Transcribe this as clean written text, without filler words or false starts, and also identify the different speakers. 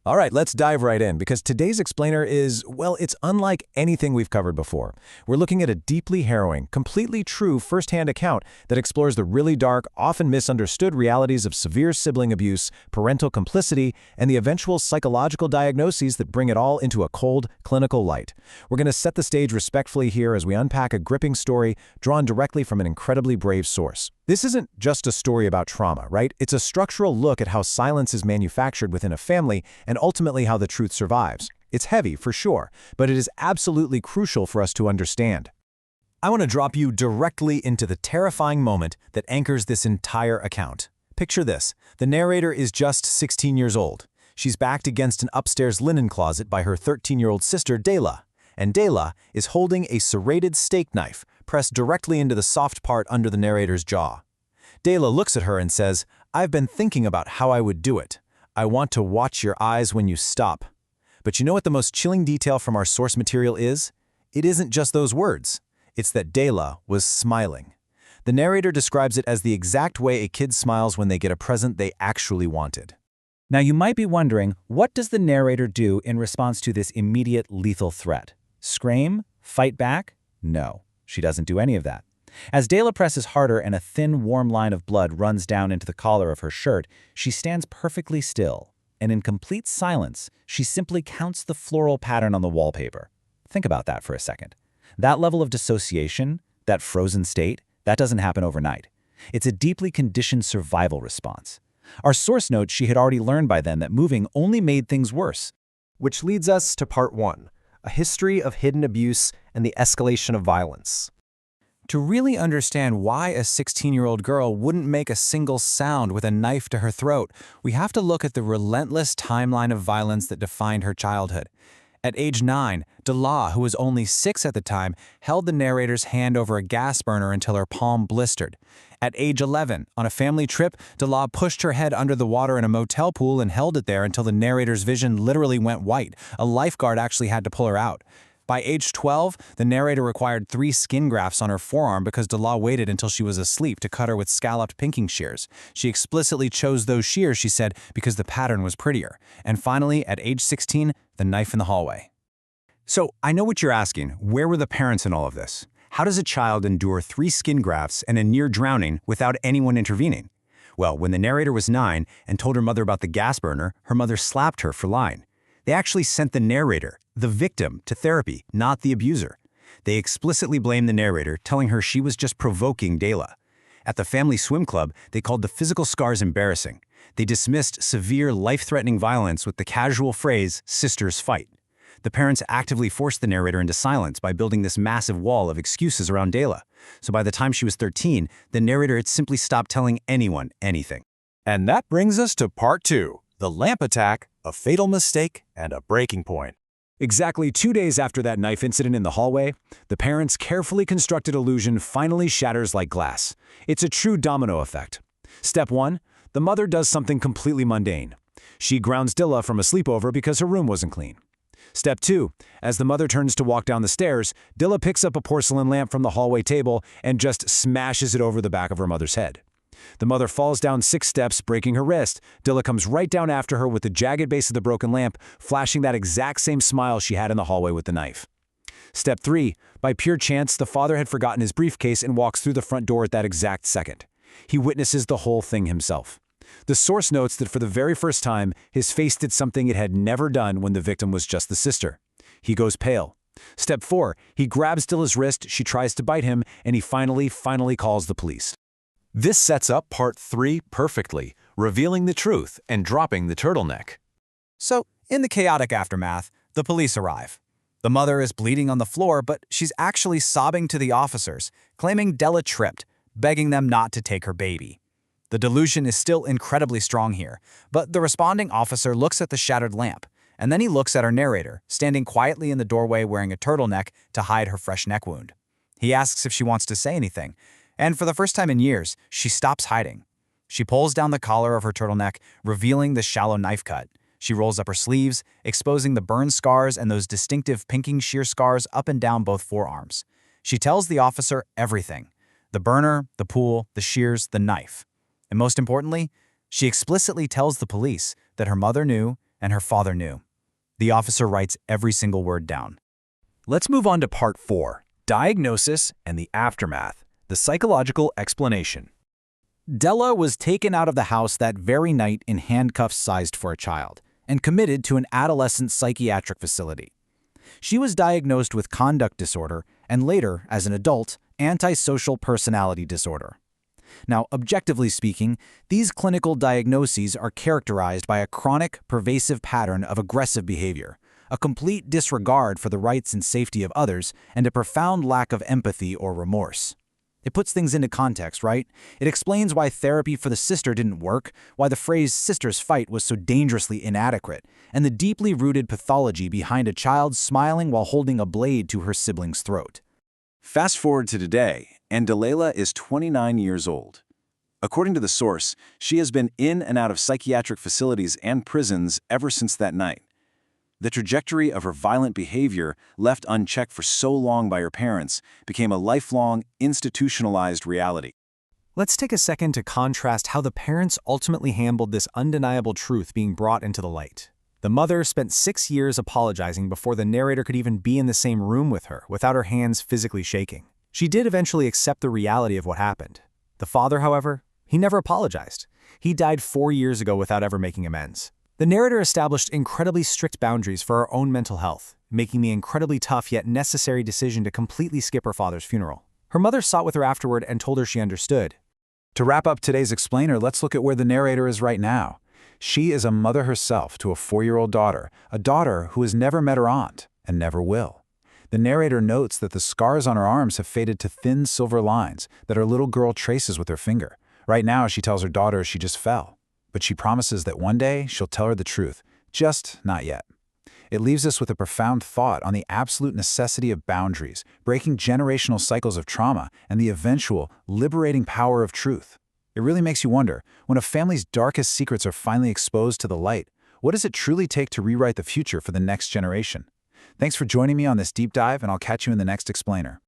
Speaker 1: All right, let's dive right in because today's explainer is, well, it's unlike anything we've covered before. We're looking at a deeply harrowing, completely true first-hand account that explores the really dark, often misunderstood realities of severe sibling abuse, parental complicity, and the eventual psychological diagnoses that bring it all into a cold, clinical light. We're going to set the stage respectfully here as we unpack a gripping story drawn directly from an incredibly brave source. This isn't just a story about trauma, right? It's a structural look at how silence is manufactured within a family and ultimately how the truth survives. It's heavy, for sure, but it is absolutely crucial for us to understand. I want to drop you directly into the terrifying moment that anchors this entire account. Picture this. The narrator is just 16 years old. She's backed against an upstairs linen closet by her 13-year-old sister, Dayla. And Dayla is holding a serrated steak knife pressed directly into the soft part under the narrator's jaw. Dayla looks at her and says, "I've been thinking about how I would do it. I want to watch your eyes when you stop." But you know what the most chilling detail from our source material is? It isn't just those words. It's that Dayla was smiling. The narrator describes it as the exact way a kid smiles when they get a present they actually wanted.
Speaker 2: Now you might be wondering, what does the narrator do in response to this immediate lethal threat? Scream? Fight back? No, she doesn't do any of that. As Dayla presses harder and a thin, warm line of blood runs down into the collar of her shirt, she stands perfectly still, and in complete silence, she simply counts the floral pattern on the wallpaper. Think about that for a second. That level of dissociation, that frozen state, that doesn't happen overnight. It's a deeply conditioned survival response. Our source notes she had already learned by then that moving only made things worse.
Speaker 3: Which leads us to part 1, a history of hidden abuse and the escalation of violence.
Speaker 1: To really understand why a 16-year-old girl wouldn't make a single sound with a knife to her throat, we have to look at the relentless timeline of violence that defined her childhood. At age 9, Dayla, who was only 6 at the time, held the narrator's hand over a gas burner until her palm blistered. At age 11, on a family trip, Dayla pushed her head under the water in a motel pool and held it there until the narrator's vision literally went white. A lifeguard actually had to pull her out. By age 12, the narrator required 3 skin grafts on her forearm because Dayla waited until she was asleep to cut her with scalloped pinking shears. She explicitly chose those shears, she said, because the pattern was prettier. And finally, at age 16, the knife in the hallway.
Speaker 4: So, I know what you're asking. Where were the parents in all of this? How does a child endure 3 skin grafts and a near drowning without anyone intervening? Well, when the narrator was 9 and told her mother about the gas burner, her mother slapped her for lying. They actually sent the narrator, the victim, to therapy, not the abuser. They explicitly blamed the narrator, telling her she was just provoking Dayla. At the family swim club, they called the physical scars embarrassing. They dismissed severe, life-threatening violence with the casual phrase, "sisters fight." The parents actively forced the narrator into silence by building this massive wall of excuses around Dayla. So by the time she was 13, the narrator had simply stopped telling anyone anything.
Speaker 1: And that brings us to part 2, the lamp attack, a fatal mistake, and a breaking point. Exactly 2 days after that knife incident in the hallway, the parents' carefully constructed illusion finally shatters like glass. It's a true domino effect. Step 1, the mother does something completely mundane. She grounds Dayla from a sleepover because her room wasn't clean. Step 2, as the mother turns to walk down the stairs, Dayla picks up a porcelain lamp from the hallway table and just smashes it over the back of her mother's head. The mother falls down 6 steps, breaking her wrist. Dayla comes right down after her with the jagged base of the broken lamp, flashing that exact same smile she had in the hallway with the knife. Step 3, by pure chance, the father had forgotten his briefcase and walks through the front door at that exact second. He witnesses the whole thing himself. The source notes that for the very first time, his face did something it had never done when the victim was just the sister. He goes pale. Step 4, he grabs Dayla's wrist, she tries to bite him, and he finally calls the police. This sets up part 3 perfectly, revealing the truth and dropping the turtleneck.
Speaker 2: So, in the chaotic aftermath, the police arrive. The mother is bleeding on the floor, but she's actually sobbing to the officers, claiming Dayla tripped, begging them not to take her baby. The delusion is still incredibly strong here, but the responding officer looks at the shattered lamp, and then he looks at our narrator, standing quietly in the doorway wearing a turtleneck to hide her fresh neck wound. He asks if she wants to say anything, and for the first time in years, she stops hiding. She pulls down the collar of her turtleneck, revealing the shallow knife cut. She rolls up her sleeves, exposing the burn scars and those distinctive pinking shear scars up and down both forearms. She tells the officer everything: the burner, the pool, the shears, the knife. And most importantly, she explicitly tells the police that her mother knew and her father knew. The officer writes every single word down.
Speaker 3: Let's move on to part 4, diagnosis and the aftermath, the psychological explanation.
Speaker 2: Della was taken out of the house that very night in handcuffs sized for a child and committed to an adolescent psychiatric facility. She was diagnosed with conduct disorder and later, as an adult, antisocial personality disorder. Now, objectively speaking, these clinical diagnoses are characterized by a chronic, pervasive pattern of aggressive behavior, a complete disregard for the rights and safety of others, and a profound lack of empathy or remorse. It puts things into context, right? It explains why therapy for the sister didn't work, why the phrase "sisters fight" was so dangerously inadequate, and the deeply rooted pathology behind a child smiling while holding a blade to her sibling's throat.
Speaker 5: Fast forward to today, and Delilah is 29 years old. According to the source, she has been in and out of psychiatric facilities and prisons ever since that night. The trajectory of her violent behavior, left unchecked for so long by her parents, became a lifelong, institutionalized reality.
Speaker 3: Let's take a second to contrast how the parents ultimately handled this undeniable truth being brought into the light. The mother spent 6 years apologizing before the narrator could even be in the same room with her, without her hands physically shaking. She did eventually accept the reality of what happened. The father, however, he never apologized. He died 4 years ago without ever making amends. The narrator established incredibly strict boundaries for her own mental health, making the incredibly tough yet necessary decision to completely skip her father's funeral. Her mother sought with her afterward and told her she understood.
Speaker 1: To wrap up today's explainer, let's look at where the narrator is right now. She is a mother herself to a 4-year-old daughter, a daughter who has never met her aunt and never will. The narrator notes that the scars on her arms have faded to thin silver lines that her little girl traces with her finger. Right now, she tells her daughter she just fell, but she promises that one day she'll tell her the truth, just not yet. It leaves us with a profound thought on the absolute necessity of boundaries, breaking generational cycles of trauma, and the eventual, liberating power of truth. It really makes you wonder, when a family's darkest secrets are finally exposed to the light, what does it truly take to rewrite the future for the next generation? Thanks for joining me on this deep dive, and I'll catch you in the next explainer.